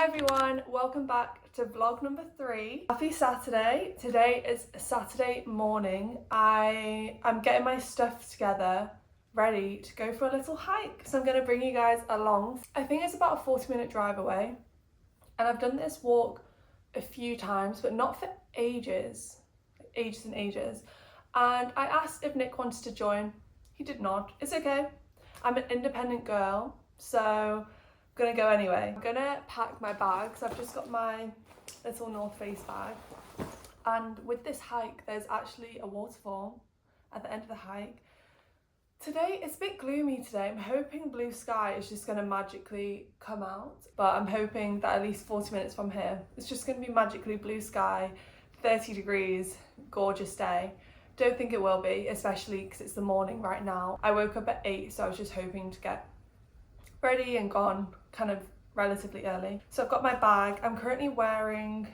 Hi everyone, welcome back to vlog number 3. Happy Saturday. Today is Saturday morning. I'm getting my stuff together, ready to go for a little hike. So I'm going to bring you guys along. I think it's about a 40-minute drive away. And I've done this walk a few times, but not for ages. Ages and ages. And I asked if Nick wanted to join. He did not. It's okay. I'm an independent girl, so I'm gonna go anyway. I'm gonna pack my bags. I've just got my little North Face bag. And with this hike, there's actually a waterfall at the end of the hike. Today, it's a bit gloomy today. I'm hoping blue sky is just gonna magically come out, but I'm hoping that at least 40 minutes from here, it's just gonna be magically blue sky, 30 degrees, gorgeous day. Don't think it will be, especially because it's the morning right now. I woke up at 8, so I was just hoping to get ready and gone kind of relatively early. So I've got my bag. I'm currently wearing,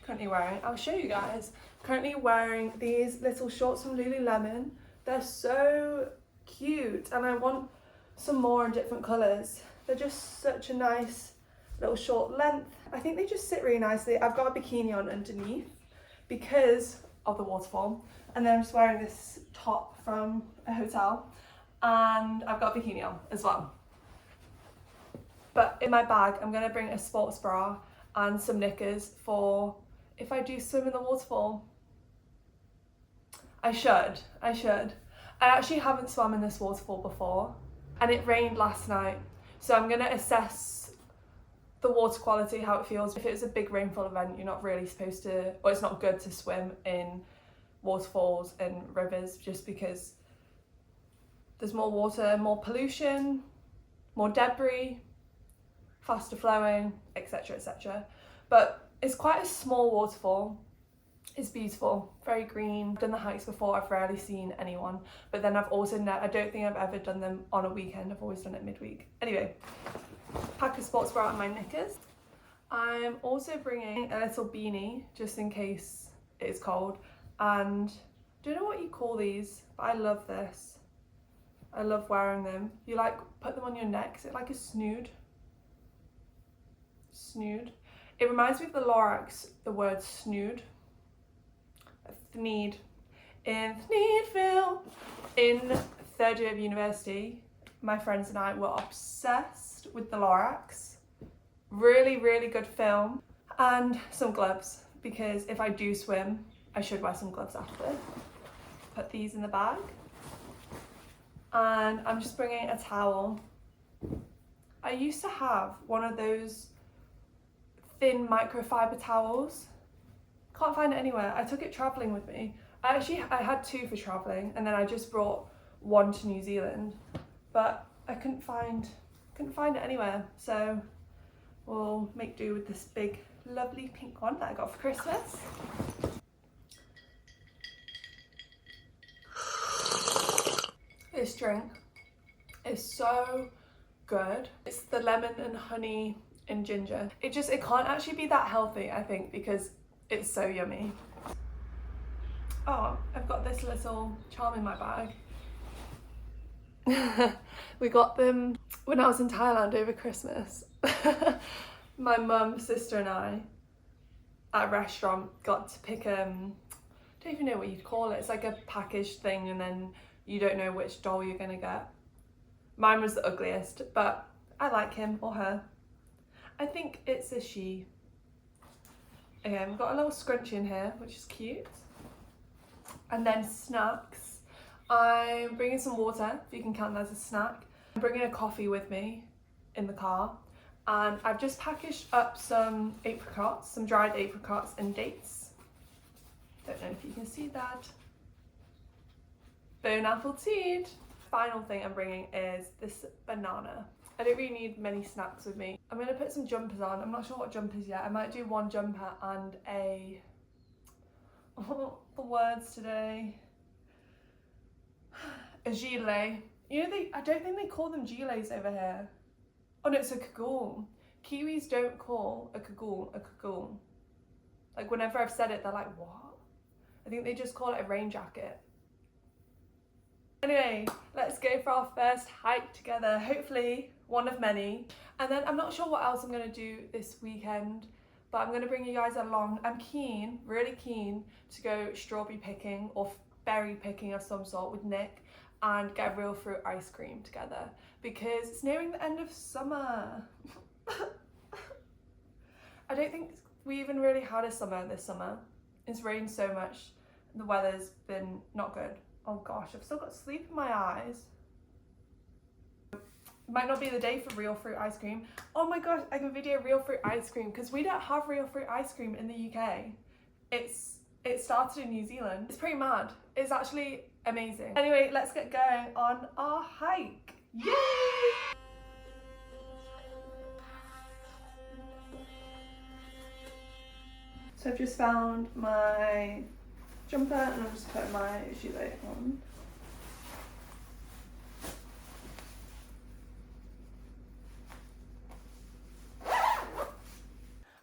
I'll show you guys. Currently wearing these little shorts from Lululemon. They're so cute and I want some more in different colours. They're just such a nice little short length. I think they just sit really nicely. I've got a bikini on underneath because of the waterfall, and then I'm just wearing this top from a hotel, and I've got a bikini on as well. But in my bag I'm going to bring a sports bra and some knickers for if I do swim in the waterfall. I should. I actually haven't swum in this waterfall before, and it rained last night, so I'm going to assess the water quality, how it feels. If it was a big rainfall event, you're not really supposed to, or it's not good to swim in waterfalls and rivers just because there's more water, more pollution, more debris, faster flowing, etc, etc. But it's quite a small waterfall. It's beautiful, very green. I've done the hikes before, I've rarely seen anyone, but then I've also, I don't think I've ever done them on a weekend, I've always done it midweek. Anyway, pack a sports bra and my knickers. I'm also bringing a little beanie just in case it is cold, and I don't know what you call these, but I love this. I love wearing them. You like put them on your neck. Is it like a snood? Snood. It reminds me of the Lorax, the word snood. Thneed. In Thneedville. In third year of university, my friends and I were obsessed with the Lorax. Really, really good film. And some gloves, because if I do swim, I should wear some gloves after. Put these in the bag. And I'm just bringing a towel. I used to have one of those thin microfiber towels. Can't find it anywhere. I took it traveling with me. I had 2 for traveling, and then I just brought 1 to New Zealand, but I couldn't find it anywhere. So we'll make do with this big, lovely pink one that I got for Christmas. This drink is so good. It's the lemon and honey and ginger. It can't actually be that healthy, I think, because it's so yummy. Oh, I've got this little charm in my bag. We got them when I was in Thailand over Christmas. My mum, sister and I at a restaurant got to pick I don't even know what you'd call it. It's like a packaged thing and then you don't know which doll you're gonna get. Mine was the ugliest, but I like him or her. I think it's a she. Okay, we've got a little scrunchie in here, which is cute. And then snacks. I'm bringing some water, if you can count that as a snack. I'm bringing a coffee with me in the car. And I've just packaged up some apricots, some dried apricots and dates. Don't know if you can see that. Bone apple seed. Final thing I'm bringing is this banana. I don't really need many snacks with me. I'm going to put some jumpers on. I'm not sure what jumpers yet. I might do 1 jumper and a... Oh, the words today. A gilet. You know, I don't think they call them gilets over here. Oh no, it's a cagoule. Kiwis don't call a cagoule. Like whenever I've said it, they're like, what? I think they just call it a rain jacket. Anyway, let's go for our first hike together, hopefully one of many. And then I'm not sure what else I'm going to do this weekend, but I'm going to bring you guys along. I'm keen, really keen to go strawberry picking or berry picking of some sort with Nick and get real fruit ice cream together because it's nearing the end of summer. I don't think we even really had a summer this summer. It's rained so much, the weather's been not good. Oh gosh, I've still got sleep in my eyes. Might not be the day for real fruit ice cream. Oh my gosh, I can video real fruit ice cream because we don't have real fruit ice cream in the UK. It started in New Zealand. It's pretty mad. It's actually amazing. Anyway, let's get going on our hike. Yay! So I've just found my jumper and I'm just putting my gilet on.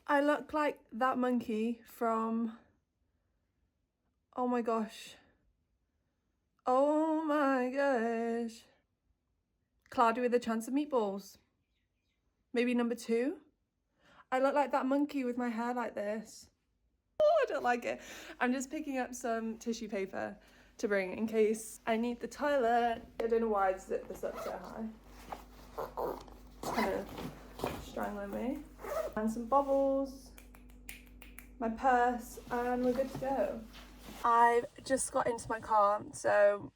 I look like that monkey from, oh my gosh. Oh my gosh. Cloudy with a Chance of Meatballs. Maybe number 2. I look like that monkey with my hair like this. Oh, I don't like it. I'm just picking up some tissue paper to bring in case I need the toilet. I don't know why I zipped this up so high. It's kind of strangling me. And some bubbles, my purse, and we're good to go. I've just got into my car, so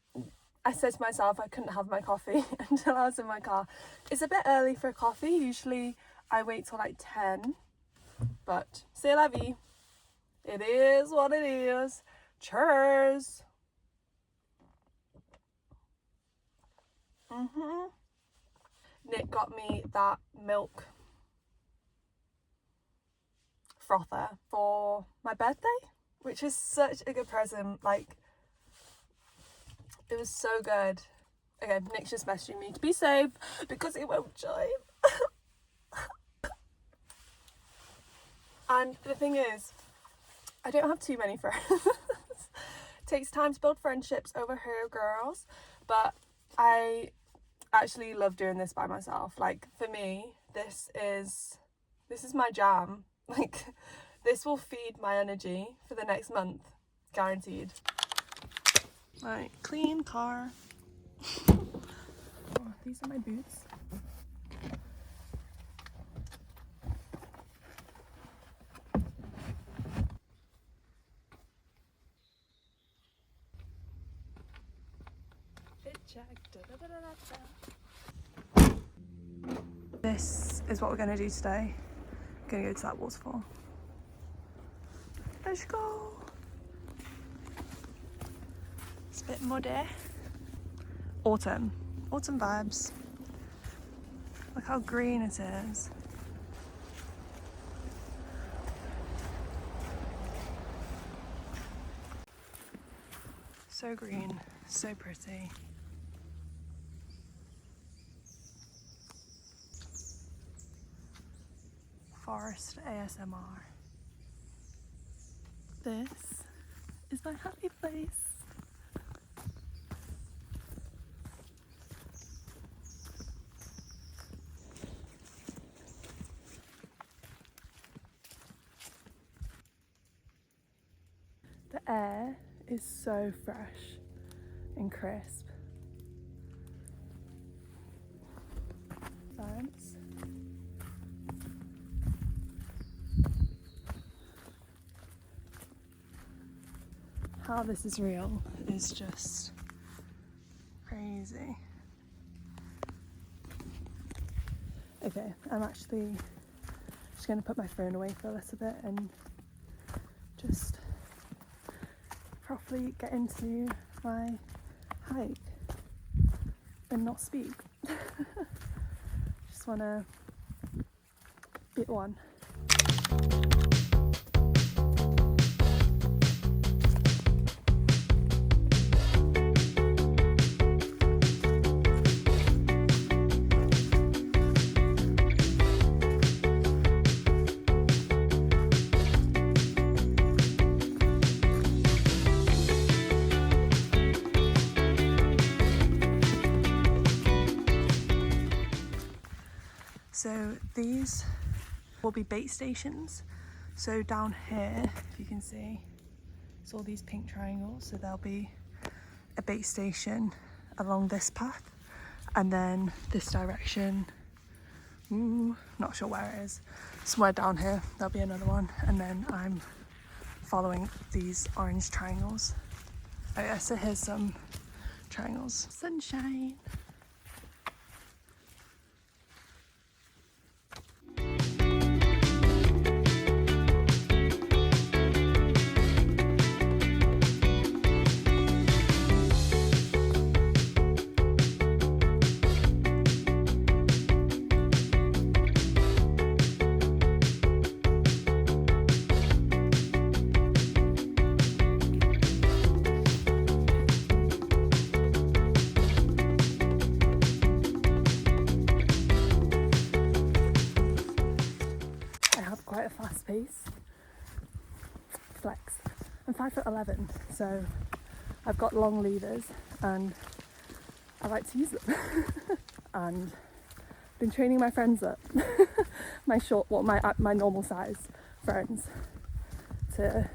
I said to myself I couldn't have my coffee until I was in my car. It's a bit early for a coffee. Usually I wait till like 10, but c'est la vie. It is what it is. Cheers. Nick got me that milk frother for my birthday, which is such a good present. Like, it was so good. Okay, Nick's just messaging me to be safe because it won't chime. And the thing is, I don't have too many friends. It takes time to build friendships over here, girls, but I actually love doing this by myself. Like, for me, this is my jam. Like, this will feed my energy for the next month, guaranteed. Right, clean car. Oh, these are my boots. Fit check. This is what we're going to do today. We're going to go to that waterfall. Let's go. It's a bit muddy. Autumn vibes. Look how green it is. So green, so pretty. Forest ASMR. This is my happy place. The air is so fresh and crisp. Thanks. How this is real is just crazy. Okay, I'm actually just going to put my phone away for a little bit and just properly get into my hike and not speak. Just want to bit one. So these will be bait stations. So down here, if you can see, it's all these pink triangles. So there'll be a bait station along this path, and then this direction, not sure where it is, somewhere down here there'll be another one, and then I'm following these orange triangles. Oh yeah, so here's some triangles. Sunshine. Quite a fast pace. Flex. I'm 5'11", so I've got long levers and I like to use them. And been training my friends up, my normal size friends, to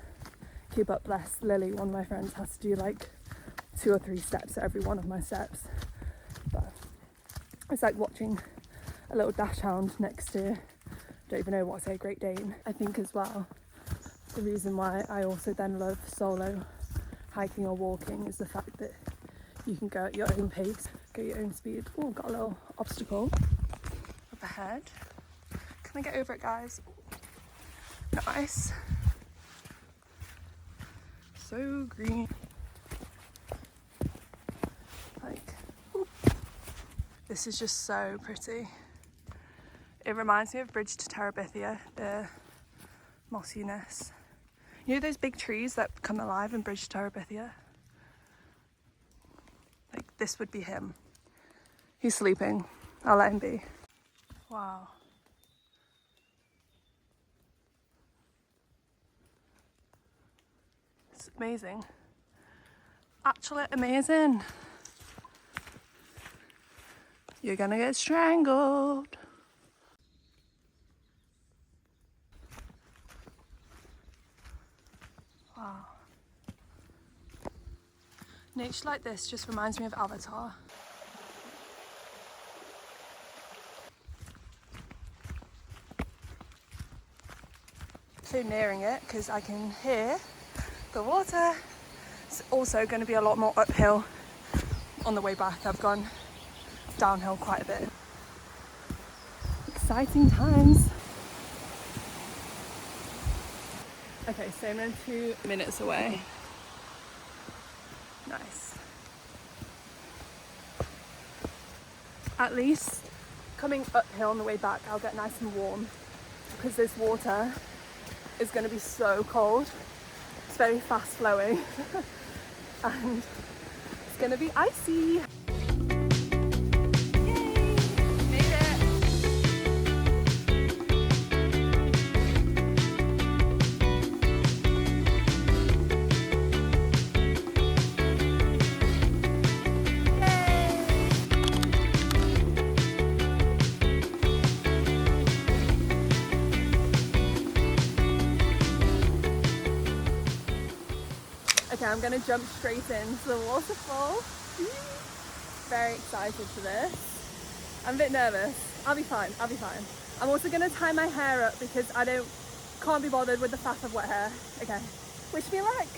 keep up. Bless Lily, one of my friends, has to do like 2 or 3 steps at every one of my steps. But it's like watching a little dash hound next to, don't even know what to say, Great Dane. I think as well, the reason why I also then love solo hiking or walking is the fact that you can go at your own pace, go at your own speed. Oh, got a little obstacle up ahead. Can I get over it, guys? Nice. So green. Like, ooh. This is just so pretty. It reminds me of Bridge to Terabithia, the mossiness. You know those big trees that come alive in Bridge to Terabithia? Like, this would be him. He's sleeping. I'll let him be. Wow. It's amazing. Actually amazing. You're gonna get strangled. Wow. Nature like this just reminds me of Avatar. So nearing it because I can hear the water. It's also going to be a lot more uphill on the way back. I've gone downhill quite a bit. Exciting times. Okay, so I'm 2 minutes away. Nice. At least coming uphill on the way back, I'll get nice and warm because this water is going to be so cold. It's very fast flowing and it's going to be icy. Okay, I'm going to jump straight into the waterfall. Very excited for this. I'm a bit nervous. I'll be fine, I'll be fine. I'm also going to tie my hair up because I can't be bothered with the faff of wet hair. Okay, wish me luck.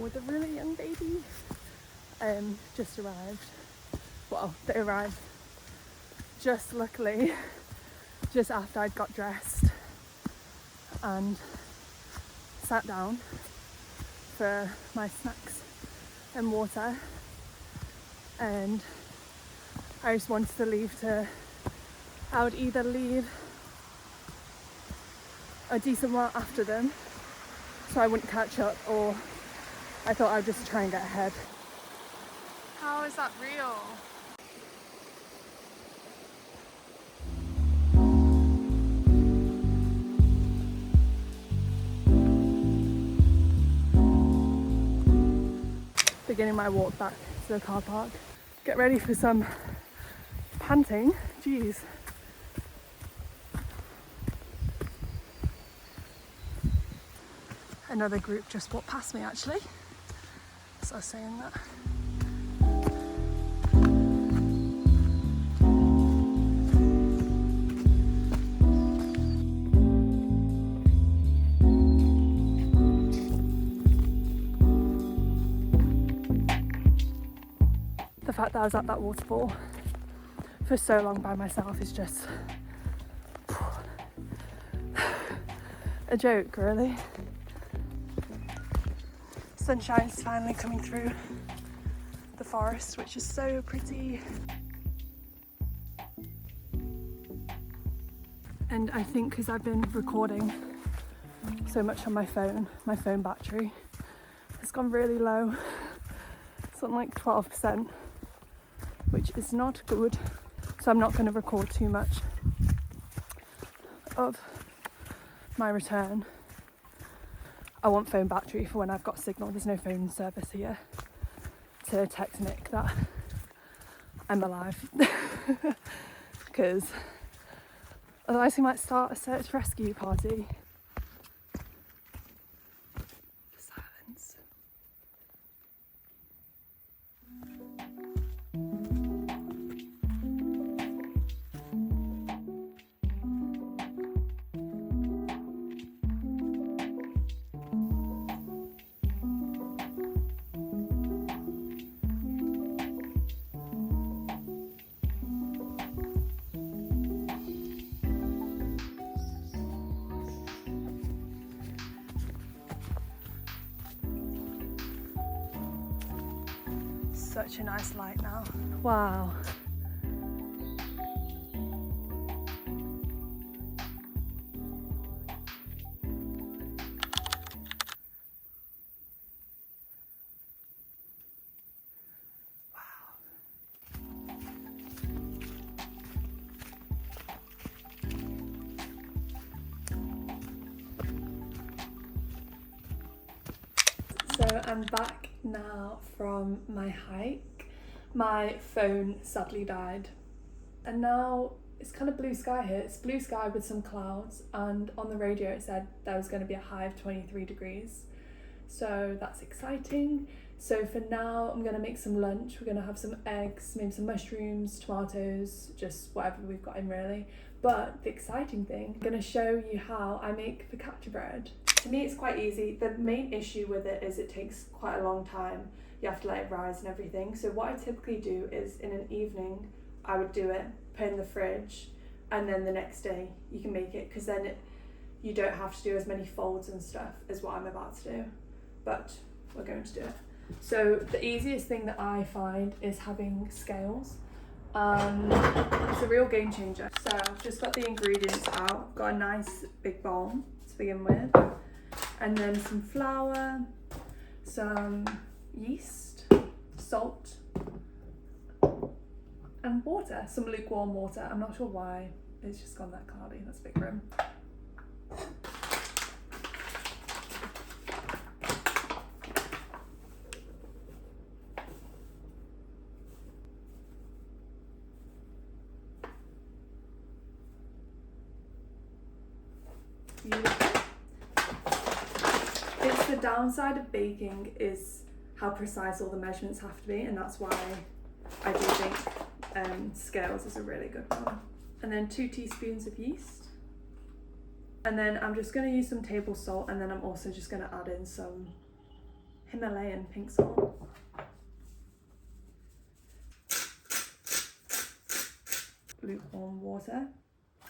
with a really young baby. Just arrived. Well, they arrived just luckily just after I'd got dressed and sat down for my snacks and water, and I just wanted to leave I would either leave a decent while after them so I wouldn't catch up, or I thought I'd just try and get ahead. How is that real? Beginning my walk back to the car park. Get ready for some panting. Jeez. Another group just walked past me actually, so I was saying that. The fact that I was at that waterfall for so long by myself is just a joke, really. Sunshine's finally coming through the forest, which is so pretty. And I think because I've been recording so much on my phone battery has gone really low. It's on like 12%, which is not good. So I'm not going to record too much of my return. I want phone battery for when I've got signal. There's no phone service here to text Nick that I'm alive. Because otherwise he might start a search rescue party. Silence. Such a nice light now. Wow. So I'm back now from my hike. My phone sadly died, and now it's kind of blue sky here. It's blue sky with some clouds, and on the radio it said there was going to be a high of 23 degrees, so that's exciting. So for now I'm going to make some lunch. We're going to have some eggs, maybe some mushrooms, tomatoes, just whatever we've got in really. But the exciting thing, I'm going to show you how I make focaccia bread. To me it's quite easy. The main issue with it is it takes quite a long time. You have to let it rise and everything. So what I typically do is in an evening I would do it, put it in the fridge, and then the next day you can make it, because then you don't have to do as many folds and stuff as what I'm about to do. But we're going to do it. So the easiest thing that I find is having scales. It's a real game changer. So I've just got the ingredients out. Got a nice big bowl to begin with, and then some flour, some yeast, salt, and water, some lukewarm water. I'm not sure why it's just gone that cloudy. That's a bit grim. Beautiful. It's the downside of baking is how precise all the measurements have to be, and that's why I do think scales is a really good one. And then 2 teaspoons of yeast, and then I'm just going to use some table salt, and then I'm also just going to add in some Himalayan pink salt. Lukewarm water.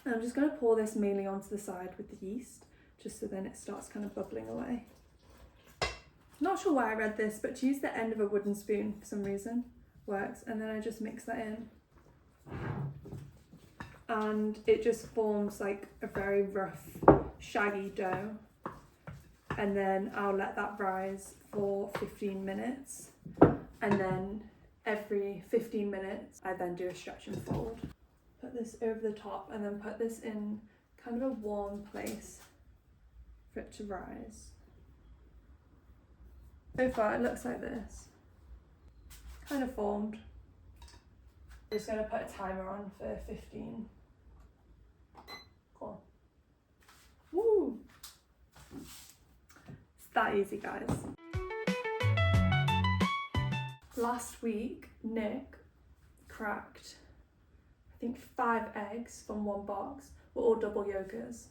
And I'm just going to pour this mainly onto the side with the yeast, just so then it starts kind of bubbling away. Not sure why I read this, but to use the end of a wooden spoon for some reason works, and then I just mix that in. And it just forms like a very rough, shaggy dough. And then I'll let that rise for 15 minutes. And then every 15 minutes, I then do a stretch and fold. Put this over the top and then put this in kind of a warm place for it to rise. So far it looks like this. Kind of formed. I'm just going to put a timer on for 15. Cool. Woo! It's that easy, guys. Last week, Nick cracked, I think, 5 eggs from one box. Were all double yolkers.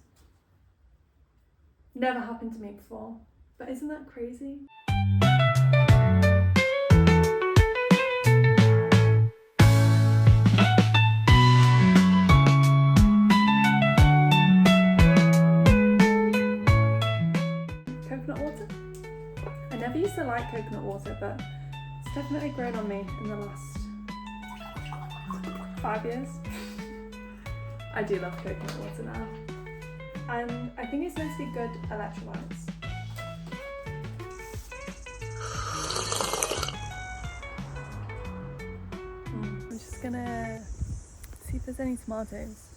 Never happened to me before, but isn't that crazy? Coconut water? I never used to like coconut water, but it's definitely grown on me in the last 5 years. I do love coconut water now. And I think it's meant to be good electrolytes. I'm just gonna see if there's any tomatoes.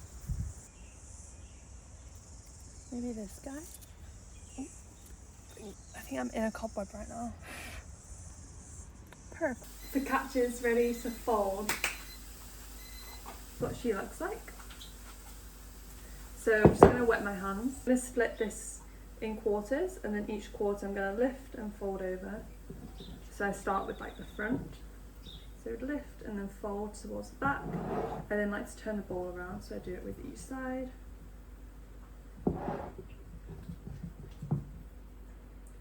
Maybe this guy? Oh, I think I'm in a cobweb right now. Perfect. Focaccia's ready to fold. That's what she looks like. So I'm just going to wet my hands. I'm going to split this in quarters, and then each quarter I'm going to lift and fold over. So I start with like the front. So lift and then fold towards the back. I then like to turn the ball around, so I do it with each side.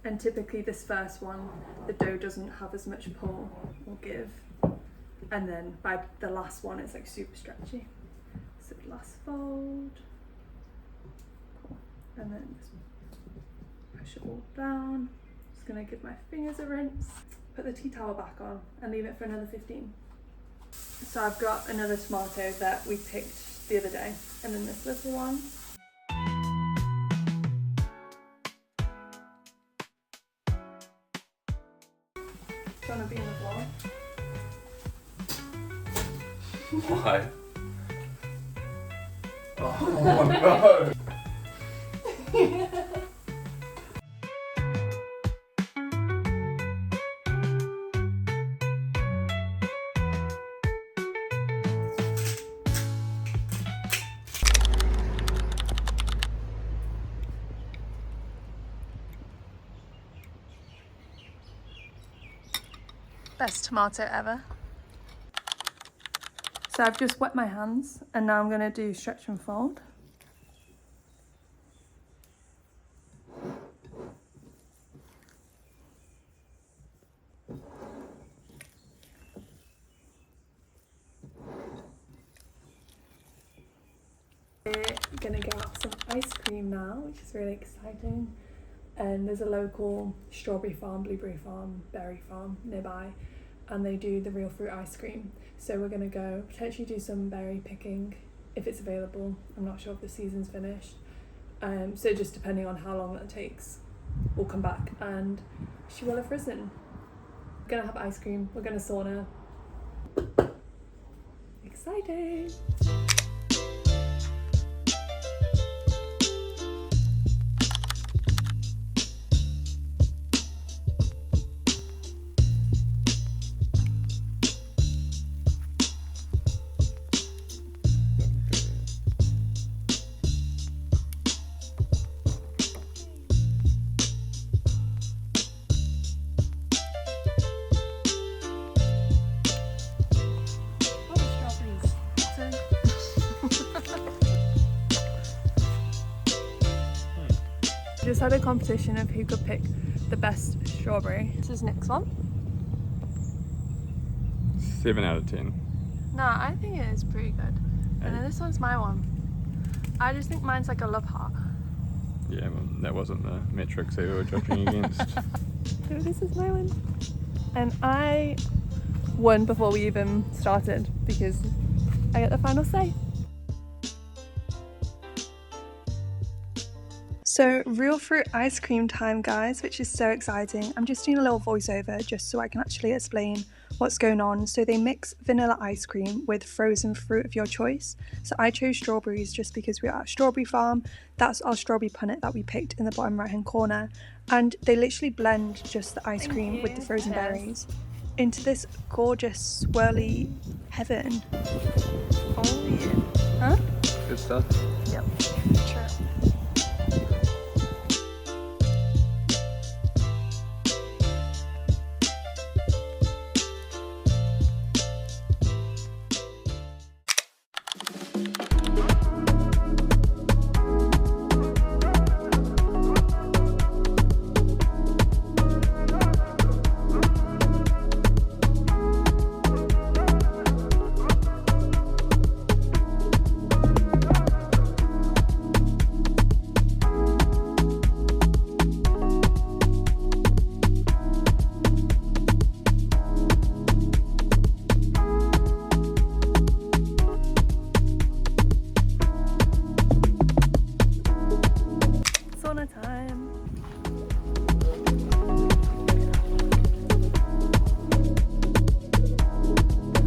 And typically this first one, the dough doesn't have as much pull or give. And then by the last one, it's like super stretchy. So last fold. Cool. And then just push it all down. Just gonna give my fingers a rinse. Put the tea towel back on and leave it for another 15. So I've got another tomato that we picked the other day. And then this little one. Do you want to be in the vlog? Why? Oh no! Best tomato ever. So I've just wet my hands and now I'm going to do stretch and fold. We're going to get some ice cream now, which is really exciting. And there's a local strawberry farm, blueberry farm, berry farm nearby, and they do the real fruit ice cream. So we're gonna go potentially do some berry picking if it's available. I'm not sure if the season's finished. So just depending on how long that takes, we'll come back and she will have risen. We're gonna have ice cream, we're gonna sauna. Exciting! Just had a competition of who could pick the best strawberry. This is Nick's one. 7 out of 10. Nah, I think it is pretty good. And then this one's my one. I just think mine's like a love heart. Yeah, well, that wasn't the metrics they were judging against. So this is my one. And I won before we even started because I get the final say. So real fruit ice cream time, guys, which is so exciting. I'm just doing a little voiceover just so I can actually explain what's going on. So they mix vanilla ice cream with frozen fruit of your choice. So I chose strawberries just because we're at a strawberry farm. That's our strawberry punnet that we picked in the bottom right hand corner. And they literally blend just the ice cream with the frozen berries into this gorgeous swirly heaven. Oh yeah. Huh? Good stuff. Yep. Sure.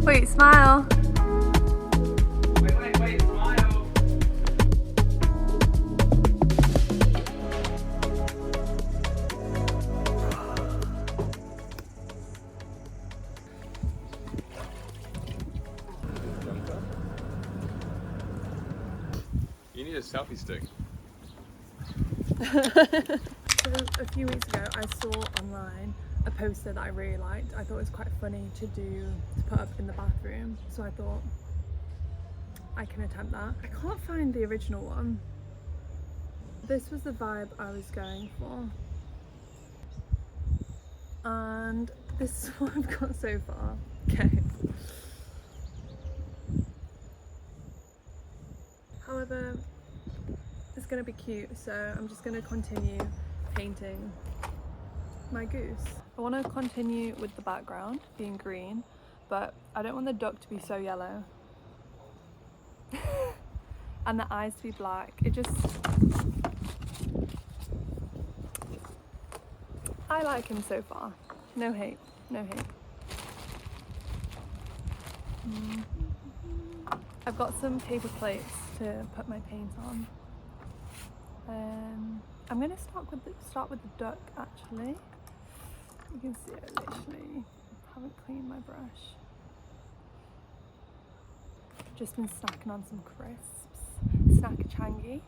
Wait, smile. Wait, smile. You need a selfie stick. So a few weeks ago I saw online a poster that I really liked. I thought it was quite funny to put up in the bathroom, so I thought I can attempt that. I can't find the original one. This was the vibe I was going for, and this is what I've got so far. Okay. However, it's gonna be cute, so I'm just gonna continue painting my goose. I want to continue with the background being green, but I don't want the duck to be so yellow and the eyes to be black. It just, I like him so far. No hate, no hate. I've got some paper plates to put my paint on. I'm gonna start with the duck actually. You can see I literally haven't cleaned my brush. Just been snacking on some crisps. SnackaChangi.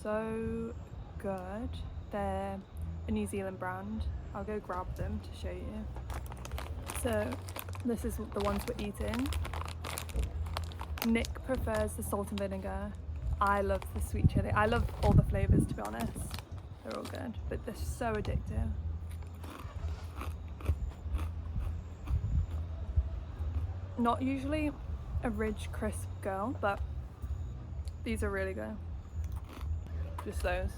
So good. They're a New Zealand brand. I'll go grab them to show you. So this is the ones we're eating. Nick prefers the salt and vinegar. I love the sweet chili. I love all the flavours, to be honest. They're all good, but they're so addictive. Not usually a rich, crisp girl, but these are really good. Just those.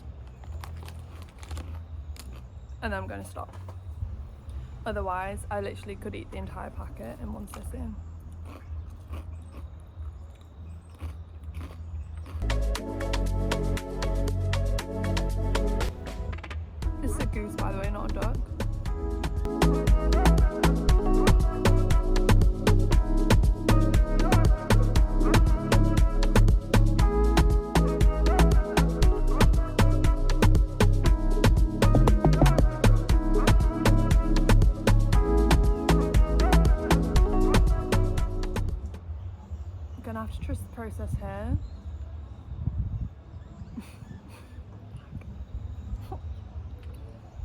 And then I'm going to stop. Otherwise, I literally could eat the entire packet in one sitting. This is a goose, by the way, not a duck. I'm gonna have to trust the process here.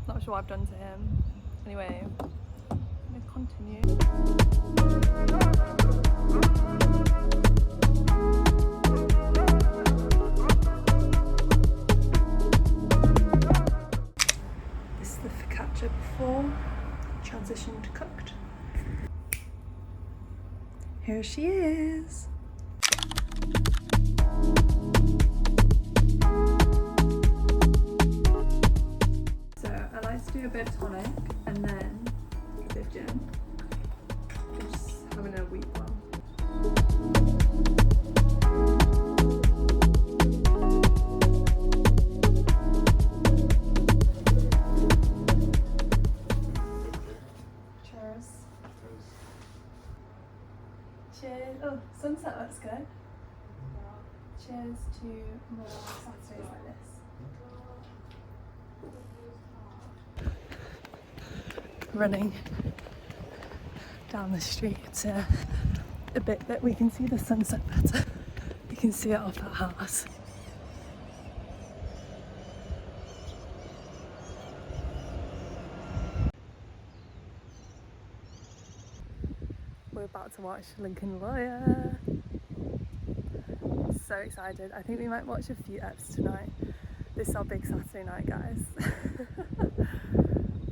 Not sure what I've done to him. Anyway, I'm gonna continue. cooked. Here she is. So I like to do a bit of tonic and then a bit of gin. Just having a weak one. Cheers. Cheers. Oh, sunset looks good. Cheers to more Saturdays like this. Running down the street to a bit that we can see the sunset better. You can see it off that house. We're about to watch Lincoln Lawyer. So excited. I think we might watch a few eps tonight. This is our big Saturday night, guys.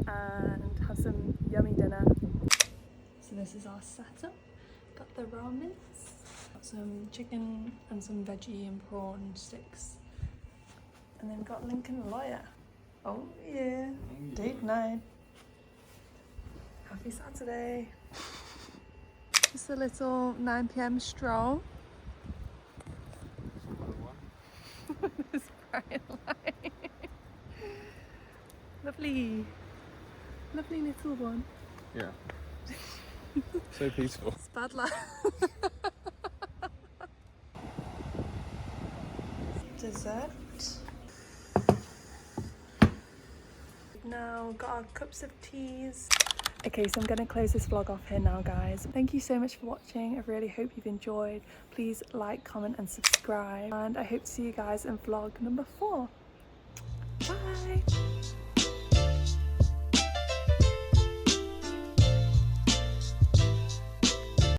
And have some yummy dinner. So this is our setup. Got the ramens, got some chicken and some veggie and prawn sticks. And then got Lincoln Lawyer. Oh yeah, date night. Happy Saturday. Just a little 9 p.m. stroll. This bright light. Lovely. Lovely little one. Yeah. So peaceful. It's bad luck. Dessert. Now got our cups of teas. Okay, so I'm going to close this vlog off here now, guys. Thank you so much for watching. I really hope you've enjoyed. Please like, comment and subscribe. And I hope to see you guys in vlog number 4. Bye!